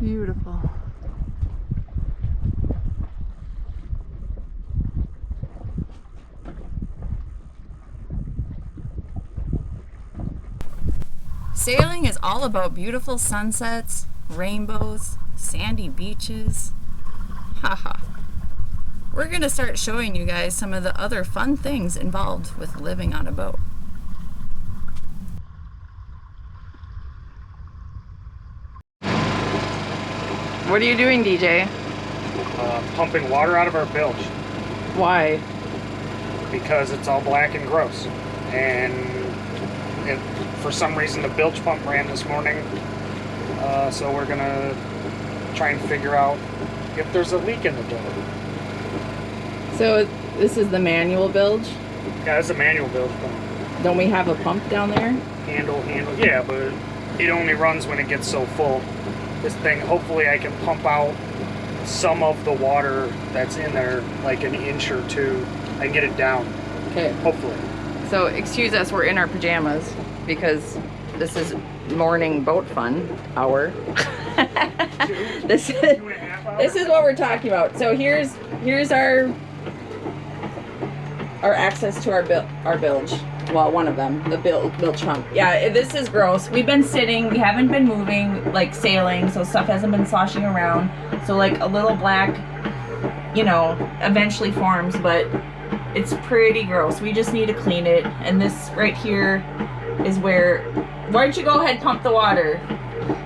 Beautiful. Sailing is all about beautiful sunsets, rainbows, sandy beaches. Haha. We're going to start showing you guys some of the other fun things involved with living on a boat. What are you doing, DJ? Pumping water out of our bilge Why? because it's all black and gross. And for some reason the bilge pump ran this morning. So we're gonna try and figure out if there's a leak in the bilge. So this is the manual bilge? Yeah, it's a manual bilge pump. Don't we have a pump down there? Handle. Yeah, but it only runs when it gets so full. This thing, hopefully I can pump out some of the water that's in there, like an inch or two. I can get it down. Okay. Hopefully. So excuse us, we're in our pajamas because this is morning boat fun hour. This is what we're talking about. So here's our access to our bilge. Well, one of them, the bilge pump. Yeah, this is gross. We've been sitting, we haven't been moving, like sailing, so stuff hasn't been sloshing around. So like a little black, you know, eventually forms, but it's pretty gross. We just need to clean it. And this right here is where, why don't you go ahead and pump the water?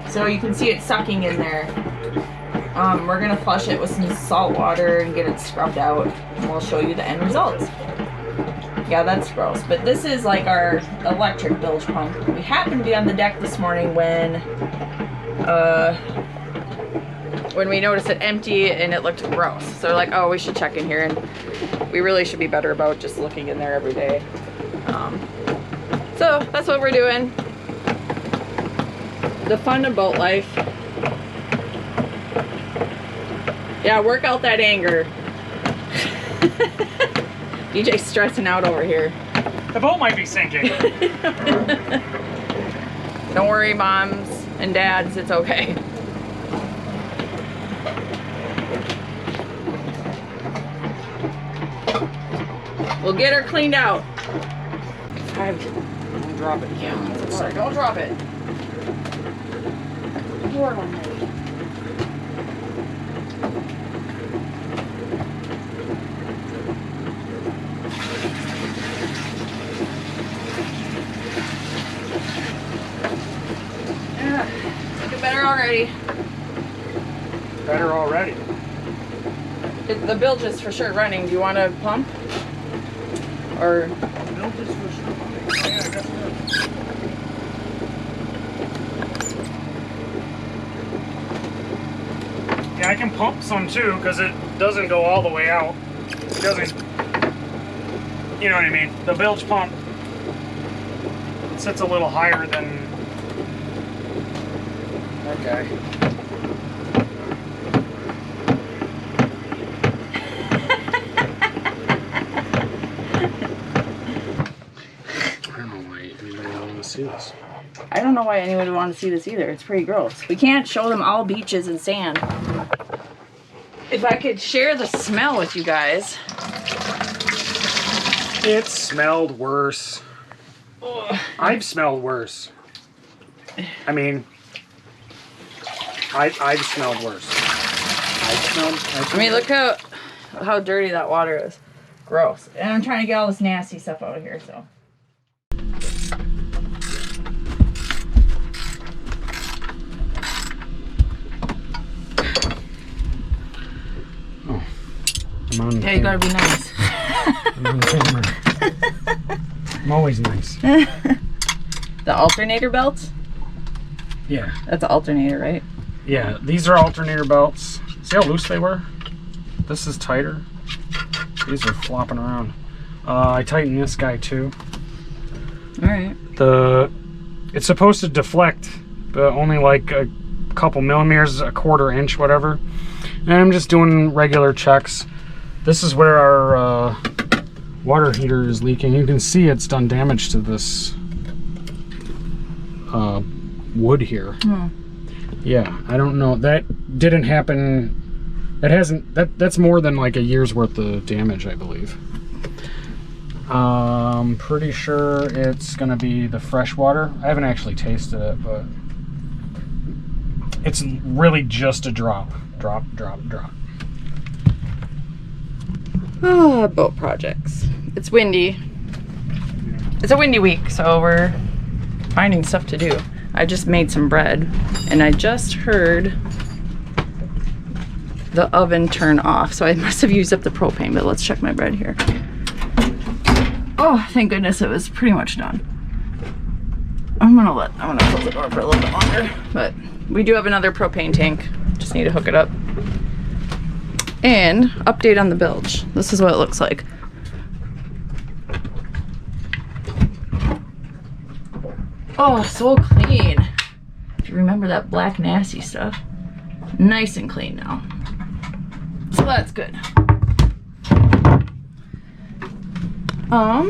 So you can see it sucking in there. We're gonna flush it with some salt water and get it scrubbed out. And we'll show you the end results. Yeah, that's gross. But this is like our electric bilge pump. We happened to be on the deck this morning when we noticed it empty and it looked gross. So we're like, oh, we should check in here, and we really should be better about just looking in there every day. So that's what we're doing. The fun of boat life. Yeah, work out that anger. DJ's stressing out over here. The boat might be sinking. Don't worry, moms and dads, it's okay. We'll get her cleaned out. Don't drop it. Yeah, sorry, don't drop it. Lord Almighty. Looking better already. Better already. The bilge is for sure running. Do you want to pump? Or Bilge is for sure running. Yeah, I guess so. Yeah, I can pump some too, because it doesn't go all the way out. It doesn't, you know what I mean? The bilge pump sits a little higher than that guy. See this. I don't know why anyone would want to see this either. It's pretty gross. We can't show them all beaches and sand. If I could share the smell with you guys. It smelled worse. Ugh. I've smelled worse. I mean, I've smelled worse. I mean, look how dirty that water is. Gross. And I'm trying to get all this nasty stuff out of here, so. Yeah, you gotta be nice. I'm on camera. I'm always nice. The alternator belts? Yeah. That's an alternator, right? Yeah, these are alternator belts. See how loose they were? This is tighter. These are flopping around. I tightened this guy too. Alright. It's supposed to deflect, but only like a couple millimeters, a quarter inch, whatever. And I'm just doing regular checks. This is where our water heater is leaking. You can see it's done damage to this wood here. Yeah, I don't know. That didn't happen. That hasn't. That's more than like a year's worth of damage, I believe. Pretty sure it's gonna be the fresh water. I haven't actually tasted it, but it's really just a drop. Drop. Oh, boat projects. It's windy. It's a windy week, so we're finding stuff to do. I just made some bread, and I just heard the oven turn off, so I must have used up the propane, but let's check my bread here. Oh, thank goodness it was pretty much done. I'm gonna close the door for a little bit longer, but we do have another propane tank. Just need to hook it up. And update on the bilge. This is what it looks like. Oh, so clean. If you remember that black nasty stuff. Nice and clean now. So that's good. I'll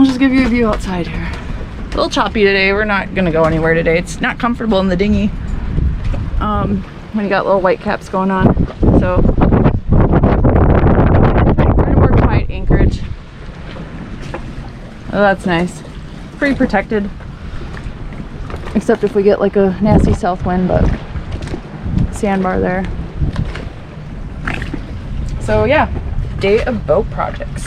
just give you a view outside here. A little choppy today. We're not gonna go anywhere today. It's not comfortable in the dinghy. When you got little white caps going on. So we're in a more quiet anchorage. Oh, that's nice. Pretty protected. Except if we get like a nasty south wind, but sandbar there. So yeah, day of boat projects.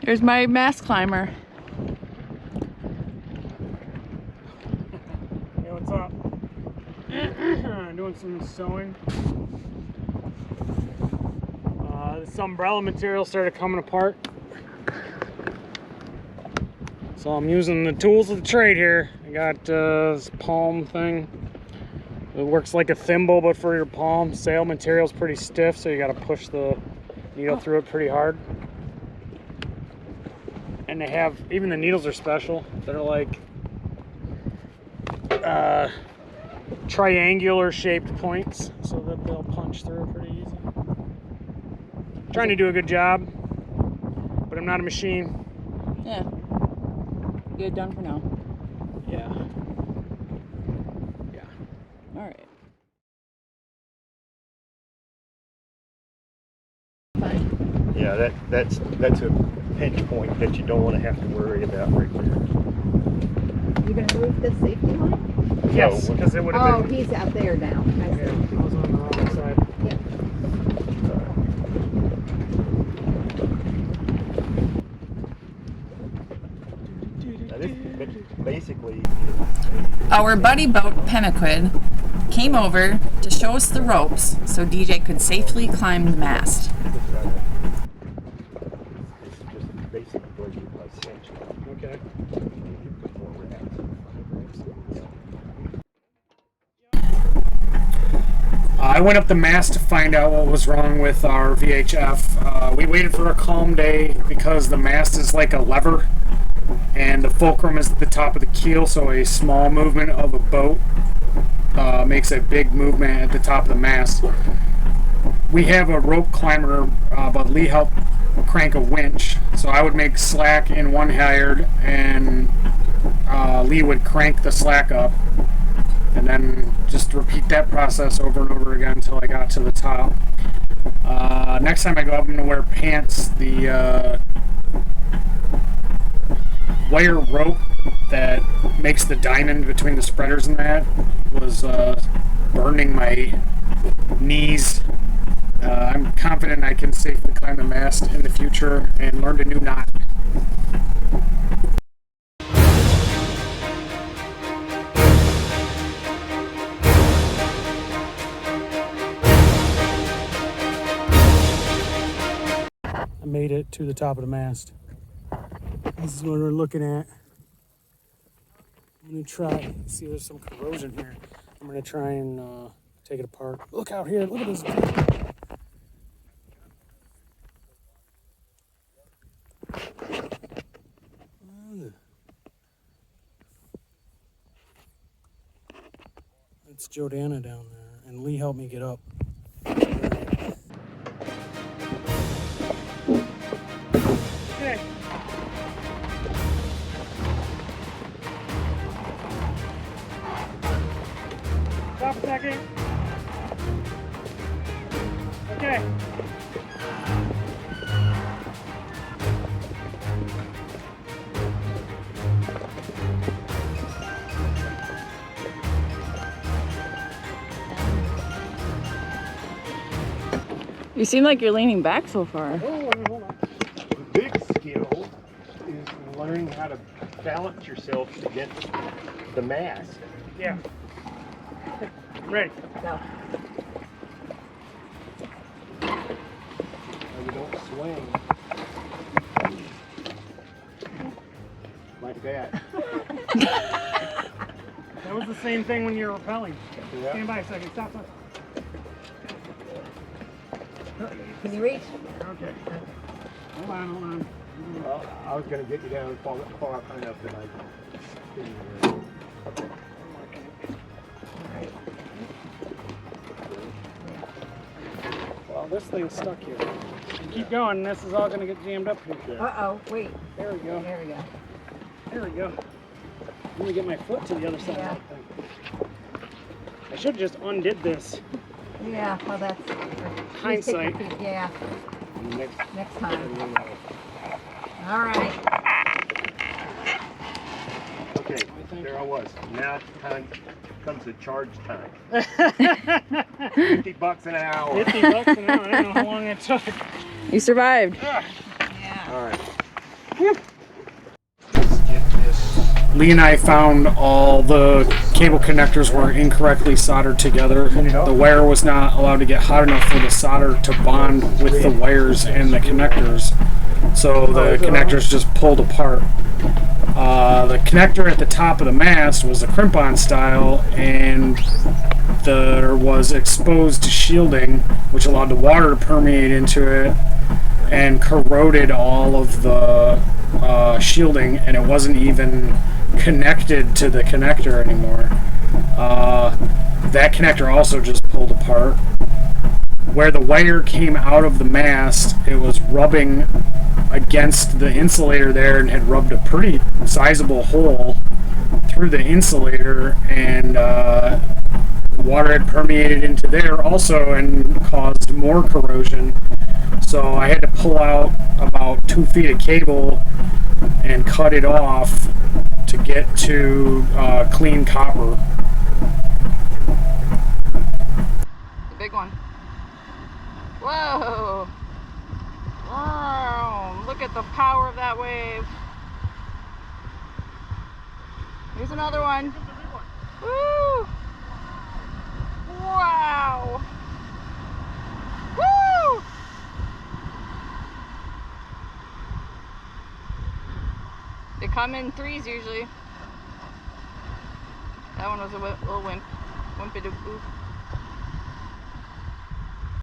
Here's my mast climber. Hey, what's up? Doing some sewing. This umbrella material started coming apart. So I'm using the tools of the trade here. I got this palm thing. It works like a thimble, but for your palm. Sail material's pretty stiff, so you got to push the needle through it pretty hard. And they have, even the needles are special. They're like triangular shaped points, so that they'll punch through pretty easy. Trying to do a good job, but I'm not a machine. Yeah. Get it done for now. Yeah. All right. Yeah, that's a pinch point that you don't want to have to worry about right there. You're going to move the safety line? Yes, because it would have Oh, been. he's out there now. I see. Yeah, I was on the wrong side. Yeah. Now this basically Our buddy boat Pemaquid came over to show us the ropes so DJ could safely climb the mast. this is just basically a cinch. Okay. I went up the mast to find out what was wrong with our VHF. We waited for a calm day because the mast is like a lever and the fulcrum is at the top of the keel, so a small movement of a boat makes a big movement at the top of the mast. We have a rope climber, but Lee helped crank a winch, so I would make slack in one halyard and Lee would crank the slack up, and then just repeat that process over and over again until I got to the top. Next time I go up, I'm going to wear pants. The wire rope that makes the diamond between the spreaders and that was burning my knees. I'm confident I can safely climb the mast in the future and learn a new knot. I made it to the top of the mast. This is what we're looking at. I'm gonna try, see there's some corrosion here. I'm gonna try and take it apart. Look out here, look at this. It's Jordana down there, and Lee helped me get up. Okay. Stop a second. Okay. You seem like you're leaning back so far. Hold on. The big skill is learning how to balance yourself against the mast. Yeah. I'm ready. Go. So you don't swing like that. That was the same thing when you were rappelling. Yeah. Stand by a second. Stop. Can you reach? Okay. Hold on. Well, I was going to get you down far up enough that I Well, this thing's stuck here. Keep going. This is all going to get jammed up here. Uh-oh, wait. There we go. There we go. There we go. Let me get my foot to the other side Yeah. of that thing. I should have just undid this. Yeah, well that's... Hindsight. Please take your feet. Yeah, next time. All right. Okay, there I was. Now comes the charge time. $50 an hour. $50 an hour. I don't know how long it took. You survived. Yeah. All right. Lee and I found all the cable connectors were incorrectly soldered together. The wire was not allowed to get hot enough for the solder to bond with the wires and the connectors. So the connectors just pulled apart. The connector at the top of the mast was a crimp-on style, and there was exposed shielding, which allowed the water to permeate into it and corroded all of the shielding, and it wasn't even connected to the connector anymore. That connector also just pulled apart. Where the wire came out of the mast, it was rubbing against the insulator there and had rubbed a pretty sizable hole through the insulator, and water had permeated into there also and caused more corrosion. So I had to pull out about 2 feet of cable and cut it off to get to clean copper. The big one. Whoa! Wow! Look at the power of that wave. Here's another one. Woo! Wow! Woo! They come in threes usually. That one was a little wimpy-doo-boo.